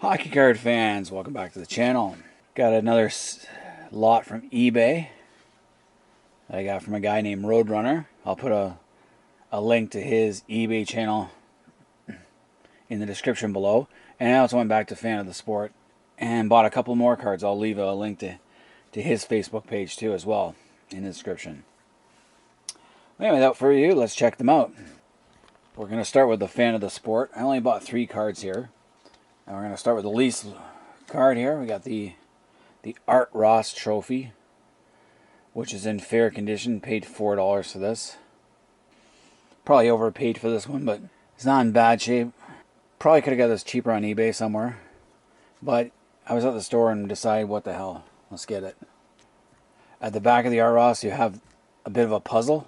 Hockey card fans, welcome back to the channel. Got another lot from eBay that I got from a guy named Roadrunner. I'll put a link to his eBay channel in the description below. And I also went back to Fan of the Sport and bought a couple more cards. I'll leave a link to his Facebook page too as well in the description. Anyway, without further ado, let's check them out. We're going to start with the Fan of the Sport. I only bought 3 cards here. And we're going to start with the least card here. We got the Art Ross trophy, which is in fair condition. Paid $4 for this. Probably overpaid for this one, but it's not in bad shape. Probably could have got this cheaper on eBay somewhere. But I was at the store and decided, what the hell, let's get it. At the back of the Art Ross, you have a bit of a puzzle.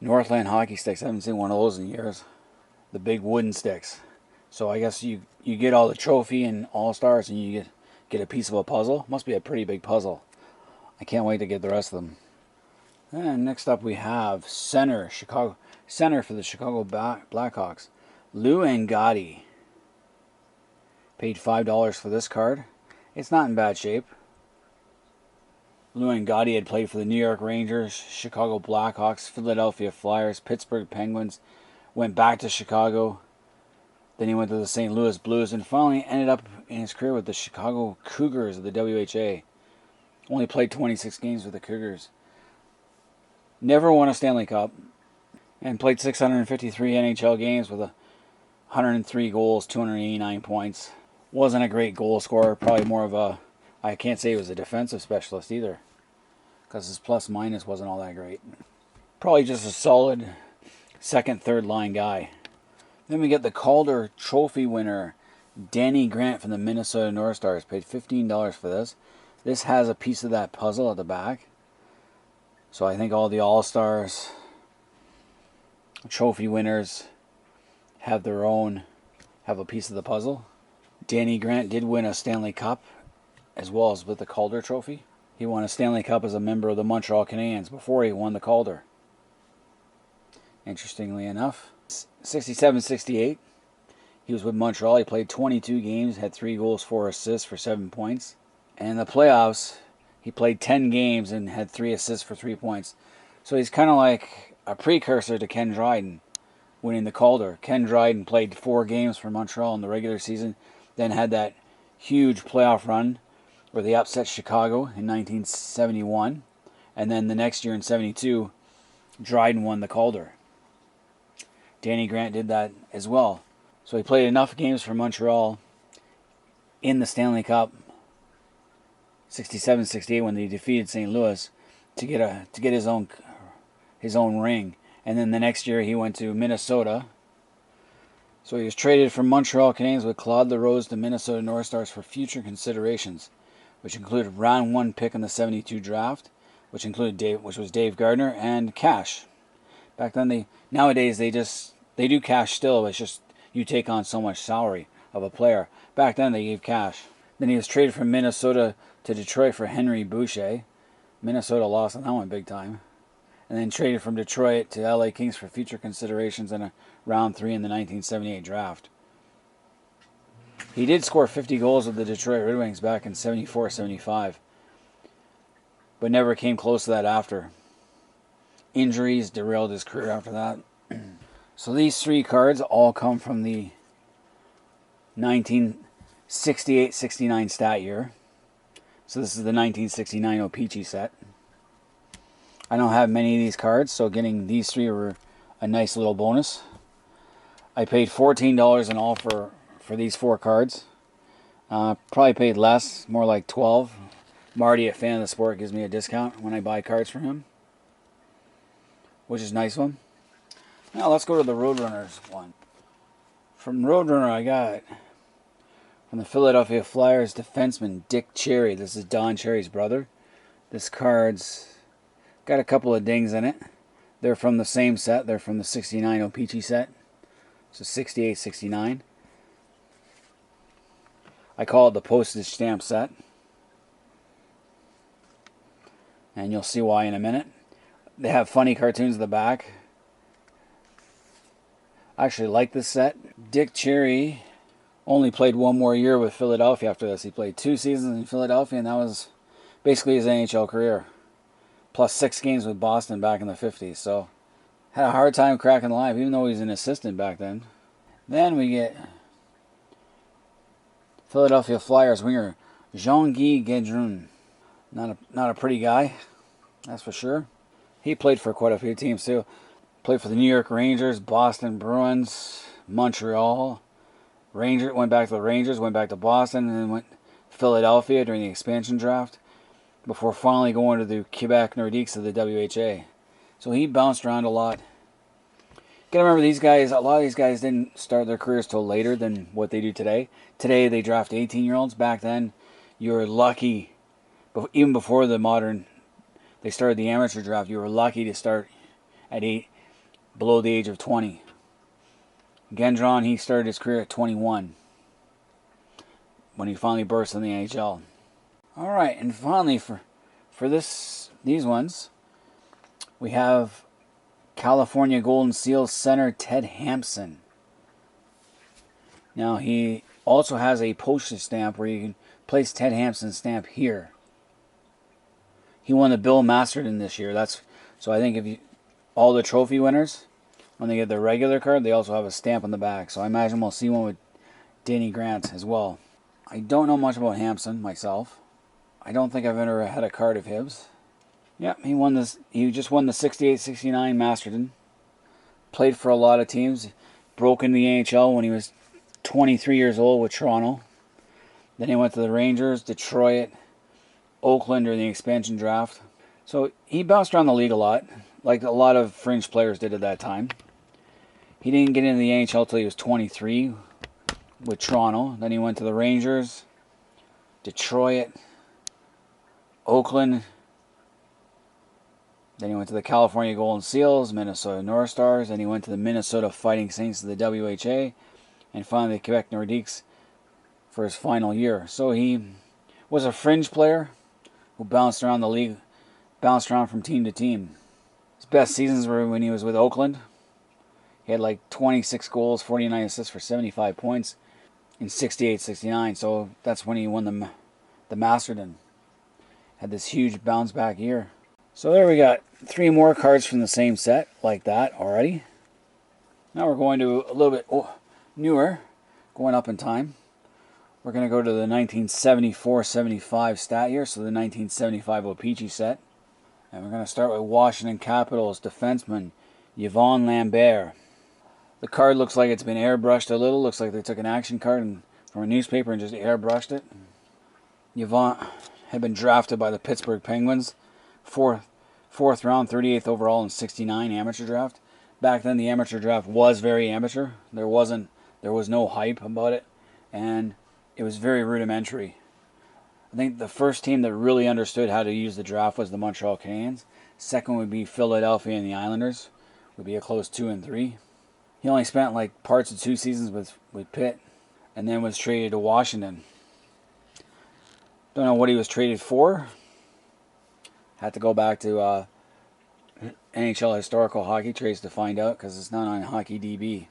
Northland hockey sticks. I haven't seen one of those in years. The big wooden sticks. So I guess you get all the trophy and all-stars and you get a piece of a puzzle. Must be a pretty big puzzle. I can't wait to get the rest of them. And next up we have center for the Chicago Blackhawks. Lou Angotti. Paid $5 for this card. It's not in bad shape. Lou Angotti had played for the New York Rangers, Chicago Blackhawks, Philadelphia Flyers, Pittsburgh Penguins. Went back to Chicago. Then he went to the St. Louis Blues and finally ended up in his career with the Chicago Cougars of the WHA. Only played 26 games with the Cougars. Never won a Stanley Cup. And played 653 NHL games with 103 goals, 289 points. Wasn't a great goal scorer. Probably more of a, I can't say he was a defensive specialist either, because his plus minus wasn't all that great. Probably just a solid second, third line guy. Then we get the Calder Trophy winner, Danny Grant from the Minnesota North Stars. Paid $15 for this. This has a piece of that puzzle at the back. So I think all the All-Stars, trophy winners have a piece of the puzzle. Danny Grant did win a Stanley Cup as well as with the Calder Trophy. He won a Stanley Cup as a member of the Montreal Canadiens before he won the Calder. Interestingly enough. 67-68. He was with Montreal. He played 22 games, had 3 goals, 4 assists for 7 points. And in the playoffs, he played 10 games and had 3 assists for 3 points. So he's kind of like a precursor to Ken Dryden winning the Calder. Ken Dryden played 4 games for Montreal in the regular season, then had that huge playoff run where they upset Chicago in 1971. And then the next year in 72, Dryden won the Calder. Danny Grant did that as well. So he played enough games for Montreal in the Stanley Cup 67-68 when they defeated St. Louis to get his own ring. And then the next year he went to Minnesota. So he was traded from Montreal Canadiens with Claude LaRose to Minnesota North Stars for future considerations, which included round 1 pick in the 72 draft, which was Dave Gardner, and cash. Back then, nowadays they do cash still. It's just you take on so much salary of a player. Back then they gave cash. Then he was traded from Minnesota to Detroit for Henry Boucher. Minnesota lost on that one big time. And then traded from Detroit to LA Kings for future considerations in a round 3 in the 1978 draft. He did score 50 goals with the Detroit Red Wings back in 74-75, but never came close to that after. Injuries derailed his career after that. So these 3 cards all come from the 1968-69 stat year. So this is the 1969 O-PEE-CHEE set. I don't have many of these cards, so getting these 3 were a nice little bonus. I paid $14 in all for these 4 cards. Probably paid less, more like $12. Marty at Fan of the Sport gives me a discount when I buy cards from him, which is a nice one. Now let's go to the Roadrunners one. From Roadrunner I got from the Philadelphia Flyers defenseman Dick Cherry. This is Don Cherry's brother. This card's got a couple of dings in it. They're from the same set. They're from the 69 O-PEE-CHEE set. So 68-69. I call it the postage stamp set. And you'll see why in a minute. They have funny cartoons in the back. I actually like this set. Dick Cherry Only played one more year with Philadelphia after this. He played 2 seasons in Philadelphia, and that was basically his NHL career. Plus 6 games with Boston back in the 50s. So, had a hard time cracking the line, even though he was an assistant back then. Then we get Philadelphia Flyers winger Jean-Guy Guédron. Not a pretty guy, that's for sure. He played for quite a few teams too. Played for the New York Rangers, Boston Bruins, Montreal. Went back to the Rangers, went back to Boston, and then went to Philadelphia during the expansion draft before finally going to the Quebec Nordiques of the WHA. So he bounced around a lot. Gotta remember, these guys, a lot of these guys didn't start their careers till later than what they do today. Today they draft 18-year-olds. Back then, you were lucky, even before the modern, they started the amateur draft, you were lucky to start at below the age of 20. Guédron, he started his career at 21 when he finally burst in the NHL. All right, and finally for these ones, we have California Golden Seals center Ted Hampson. Now he also has a postage stamp where you can place Ted Hampson's stamp here. He won the Bill Masterton this year. So I think if all the trophy winners, when they get their regular card, they also have a stamp on the back. So I imagine we'll see one with Danny Grant as well. I don't know much about Hampson myself. I don't think I've ever had a card of his. Yep, he won this. He just won the 68-69 Masterton. Played for a lot of teams. Broke into the NHL when he was 23 years old with Toronto. Then he went to the Rangers, Detroit, Oakland during the expansion draft. So he bounced around the league a lot, like a lot of fringe players did at that time. He didn't get into the NHL until he was 23 with Toronto. Then he went to the Rangers, Detroit, Oakland. Then he went to the California Golden Seals, Minnesota North Stars. Then he went to the Minnesota Fighting Saints of the WHA. And finally the Quebec Nordiques for his final year. So he was a fringe player who bounced around the league, bounced around from team to team. His best seasons were when he was with Oakland. He had like 26 goals, 49 assists for 75 points in 68-69. So that's when he won the Masterton. Had this huge bounce back year. So there we got 3 more cards from the same set, like that already. Now we're going to a little bit newer, going up in time. We're going to go to the 1974-75 stat year, so the 1975 O-PEE-CHEE set. And we're going to start with Washington Capitals defenseman Yvon Lambert. The card looks like it's been airbrushed a little. Looks like they took an action card from a newspaper and just airbrushed it. Yvon had been drafted by the Pittsburgh Penguins. Fourth round, 38th overall in 69 amateur draft. Back then the amateur draft was very amateur. There was no hype about it, and it was very rudimentary. I think the first team that really understood how to use the draft was the Montreal Canadiens. Second would be Philadelphia and the Islanders. Would be a close 2 and 3. He only spent like parts of 2 seasons with Pitt, and then was traded to Washington. Don't know what he was traded for. Had to go back to NHL historical hockey trades to find out, because it's not on Hockey DB.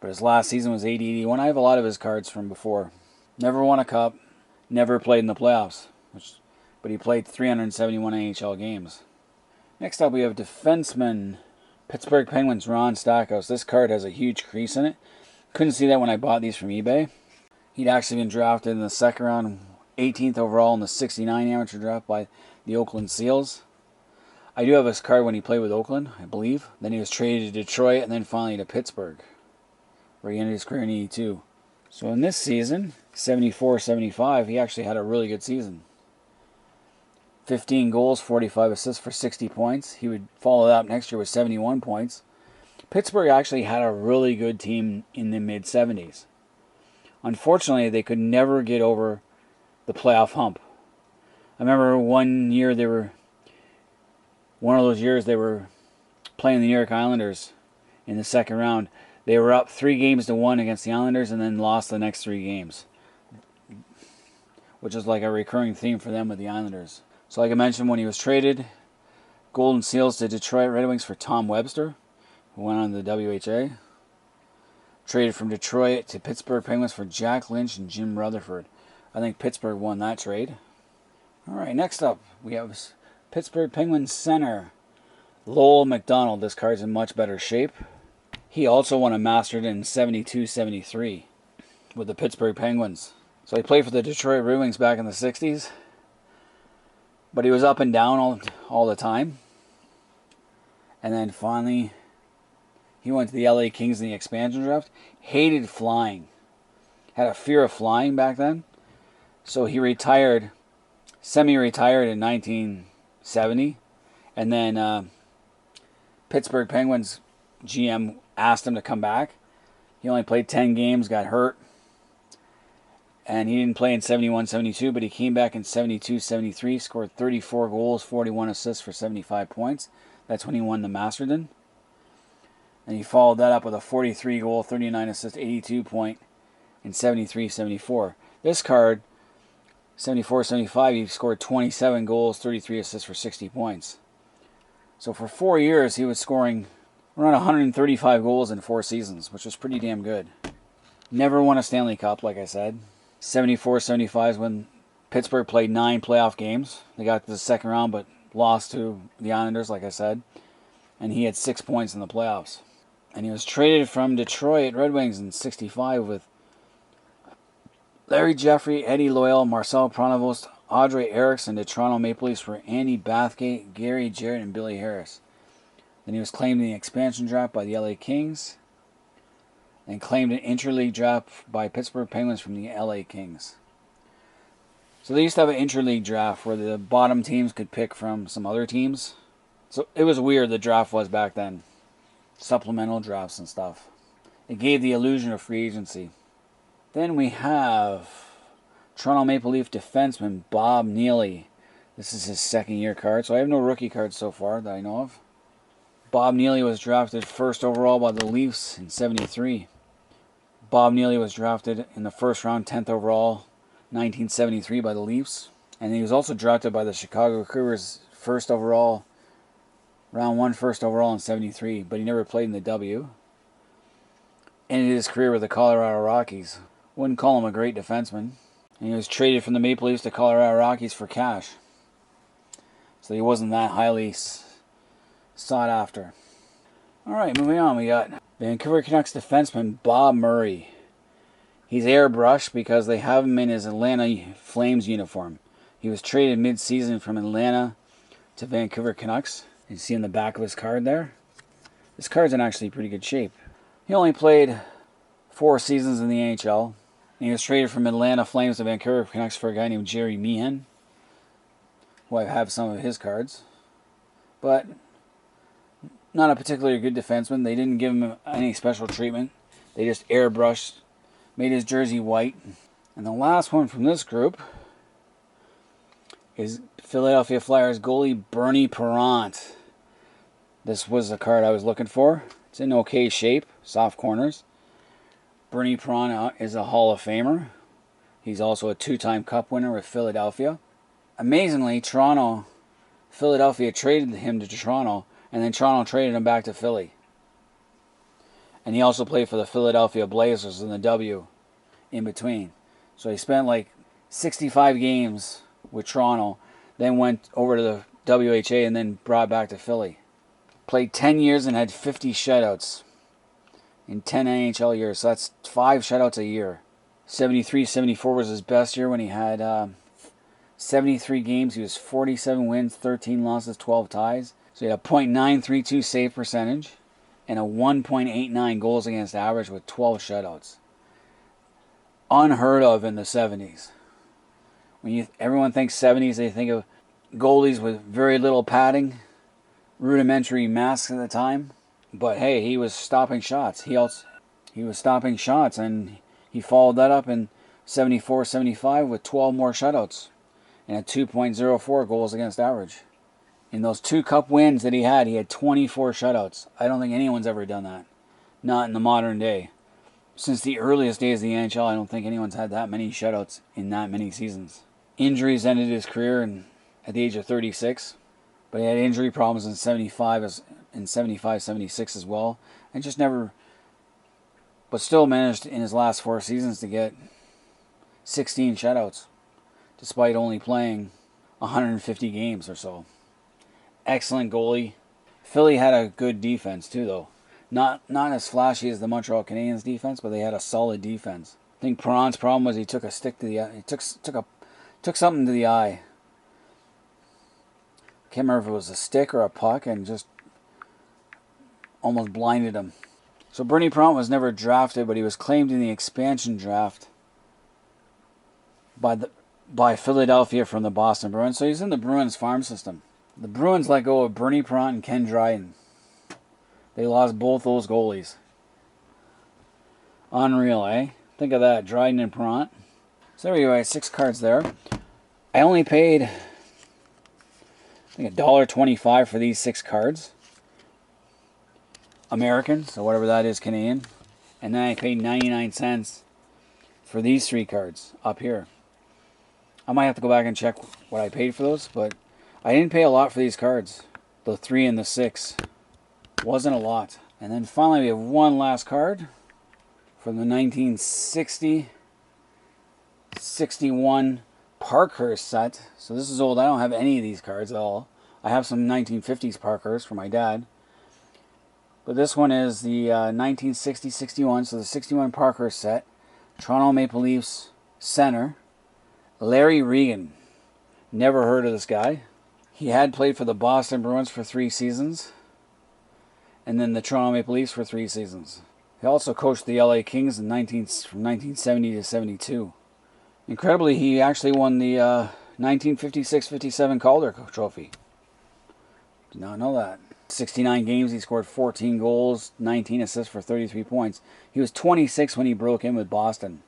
But his last season was 80-81. I have a lot of his cards from before. Never won a cup. Never played in the playoffs. But he played 371 NHL games. Next up we have defenseman Pittsburgh Penguins Ron Stackhouse. This card has a huge crease in it. Couldn't see that when I bought these from eBay. He'd actually been drafted in the second round, 18th overall in the 69 amateur draft by the Oakland Seals. I do have his card when he played with Oakland, I believe. Then he was traded to Detroit and then finally to Pittsburgh, where he ended his career in 82. So in this season, 74-75, he actually had a really good season. 15 goals, 45 assists for 60 points. He would follow that up next year with 71 points. Pittsburgh actually had a really good team in the mid-70s. Unfortunately, they could never get over the playoff hump. I remember one of those years they were playing the New York Islanders in the second round. They were up 3-1 against the Islanders and then lost the next 3 games, which is like a recurring theme for them with the Islanders. So like I mentioned, when he was traded, Golden Seals to Detroit Red Wings for Tom Webster, who went on to the WHA. Traded from Detroit to Pittsburgh Penguins for Jack Lynch and Jim Rutherford. I think Pittsburgh won that trade. Alright, next up we have Pittsburgh Penguins center Lowell McDonald. This card's in much better shape. He also won a Masterton in 72-73 with the Pittsburgh Penguins. So he played for the Detroit Red Wings back in the 60s. But he was up and down all the time. And then finally, he went to the LA Kings in the expansion draft. Hated flying. Had a fear of flying back then. So he retired, semi-retired in 1970. And then Pittsburgh Penguins GM asked him to come back. He only played 10 games, got hurt. And he didn't play in 71-72, but he came back in 72-73, scored 34 goals, 41 assists for 75 points. That's when he won the Masterton. And he followed that up with a 43 goal, 39 assist, 82 point in 73-74. This card, 74-75, he scored 27 goals, 33 assists for 60 points. So for 4 years, he was scoring around 135 goals in 4 seasons, which was pretty damn good. Never won a Stanley Cup, like I said. 74-75 is when Pittsburgh played 9 playoff games. They got to the second round, but lost to the Islanders, like I said. And he had 6 points in the playoffs. And he was traded from Detroit Red Wings in 65 with Larry Jeffrey, Eddie Loyal, Marcel Pronovost, Audrey Erickson to Toronto Maple Leafs for Andy Bathgate, Gary Jarrett, and Billy Harris. Then he was claimed in the expansion draft by the LA Kings. And claimed an interleague draft by Pittsburgh Penguins from the LA Kings. So they used to have an interleague draft where the bottom teams could pick from some other teams. So it was weird, the draft was back then. Supplemental drafts and stuff. It gave the illusion of free agency. Then we have Toronto Maple Leaf defenseman Bob Neely. This is his second year card, so I have no rookie cards so far that I know of. Bob Neely was drafted first overall by the Leafs in 73. Bob Neely was drafted in the first round, 10th overall, 1973 by the Leafs. And he was also drafted by the Chicago Cougars first overall, round 1 first overall in 73. But he never played in the W. Ended his career with the Colorado Rockies. Wouldn't call him a great defenseman. And he was traded from the Maple Leafs to Colorado Rockies for cash. So he wasn't that highly sought after. Alright, moving on. We got Vancouver Canucks defenseman Bob Murray. He's airbrushed because they have him in his Atlanta Flames uniform. He was traded mid-season from Atlanta to Vancouver Canucks. You see in the back of his card there. This card's in actually pretty good shape. He only played 4 seasons in the NHL. And he was traded from Atlanta Flames to Vancouver Canucks for a guy named Jerry Meehan, who I have some of his cards. But not a particularly good defenseman. They didn't give him any special treatment. They just airbrushed, made his jersey white. And the last one from this group is Philadelphia Flyers goalie Bernie Parent. This was the card I was looking for. It's in okay shape, soft corners. Bernie Parent is a Hall of Famer. He's also a 2-time Cup winner with Philadelphia. Amazingly, Philadelphia traded him to Toronto, and then Toronto traded him back to Philly. And he also played for the Philadelphia Blazers in the W in between. So he spent like 65 games with Toronto, then went over to the WHA and then brought back to Philly. Played 10 years and had 50 shutouts in 10 NHL years. So that's 5 shutouts a year. 73-74 was his best year when he had 73 games. He was 47 wins, 13 losses, 12 ties. So he had a .932 save percentage and a 1.89 goals against average with 12 shutouts. Unheard of in the 70s. When everyone thinks 70s, they think of goalies with very little padding, rudimentary masks at the time. But hey, he was stopping shots. He was stopping shots, and he followed that up in 74-75 with 12 more shutouts and a 2.04 goals against average. In those 2 cup wins that he had 24 shutouts. I don't think anyone's ever done that. Not in the modern day. Since the earliest days of the NHL, I don't think anyone's had that many shutouts in that many seasons. Injuries ended his career at the age of 36. But he had injury problems in 75, 76 as well. And just never but still managed in his last 4 seasons to get 16 shutouts, despite only playing 150 games or so. Excellent goalie. Philly had a good defense too, though. Not as flashy as the Montreal Canadiens defense, but they had a solid defense. I think Perron's problem was he took a stick to the eye. He took something to the eye. I can't remember if it was a stick or a puck, and just almost blinded him. So Bernie Perron was never drafted, but he was claimed in the expansion draft by Philadelphia from the Boston Bruins. So he's in the Bruins farm system. The Bruins let go of Bernie Perron and Ken Dryden. They lost both those goalies. Unreal, eh? Think of that, Dryden and Perron. So there you go, 6 cards there. I only paid, I think, $1.25 for these 6 cards. American, so whatever that is, Canadian. And then I paid 99 cents for these 3 cards up here. I might have to go back and check what I paid for those, but I didn't pay a lot for these cards. The 3 and the 6. Wasn't a lot. And then finally we have one last card from the 1960-61 Parkhurst set. So this is old. I don't have any of these cards at all. I have some 1950s Parkhurst for my dad. But this one is the 1960-61, so the 61 Parkhurst set. Toronto Maple Leafs center, Larry Regan. Never heard of this guy. He had played for the Boston Bruins for 3 seasons. And then the Toronto Maple Leafs for 3 seasons. He also coached the LA Kings from 1970 to 72. Incredibly, he actually won the 1956-57 Calder Trophy. Did not know that. 69 games, he scored 14 goals, 19 assists for 33 points. He was 26 when he broke in with Boston.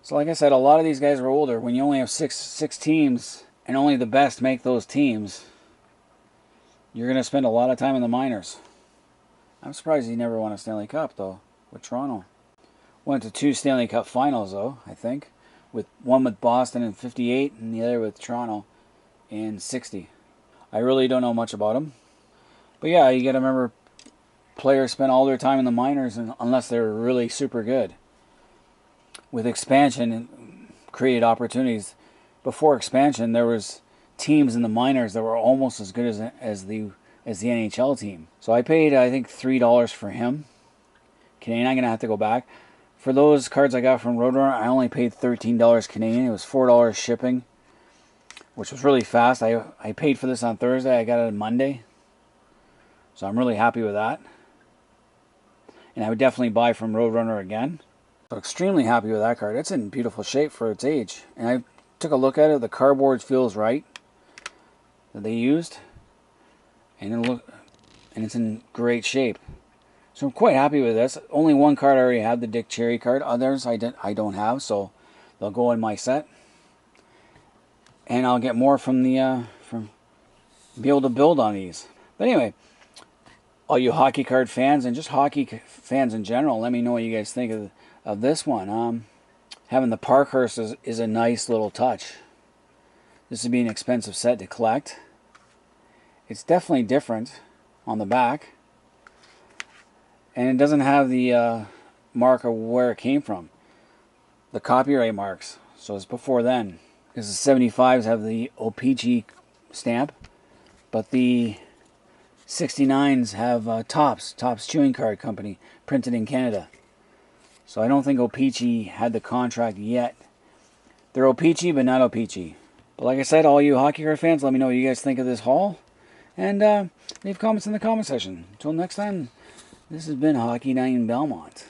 So like I said, a lot of these guys are older. When you only have six teams, and only the best make those teams, you're going to spend a lot of time in the minors. I'm surprised he never won a Stanley Cup, though, with Toronto. Went to 2 Stanley Cup finals, though, I think. One with Boston in 58 and the other with Toronto in 60. I really don't know much about him. But yeah, you got to remember, players spend all their time in the minors unless they're really super good. With expansion, and created opportunities. Before expansion, there was teams in the minors that were almost as good as the NHL team. So I paid, I think, $3 for him. Canadian. I'm going to have to go back. For those cards I got from Roadrunner, I only paid $13 Canadian. It was $4 shipping, which was really fast. I paid for this on Thursday. I got it on Monday. So I'm really happy with that. And I would definitely buy from Roadrunner again. So extremely happy with that card. It's in beautiful shape for its age. And I took a look at it. The cardboard feels right that they used. And it's in great shape. So I'm quite happy with this. Only one card I already have, the Dick Cherry card. Others I don't have, so they'll go in my set. And I'll get more from the be able to build on these. But anyway, all you hockey card fans and just hockey fans in general, let me know what you guys think of this one. Having the Parkhurst is a nice little touch. This would be an expensive set to collect. It's definitely different on the back. And it doesn't have the mark of where it came from. The copyright marks. So it's before then. Because the 75s have the O-PEE-CHEE stamp. But the 69s have Topps Chewing Card Company, printed in Canada. So I don't think O-PEE-CHEE had the contract yet. They're O-PEE-CHEE, but not O-PEE-CHEE. But like I said, all you hockey card fans, let me know what you guys think of this haul. And leave comments in the comment section. Until next time, this has been Hockey Night in Belmont.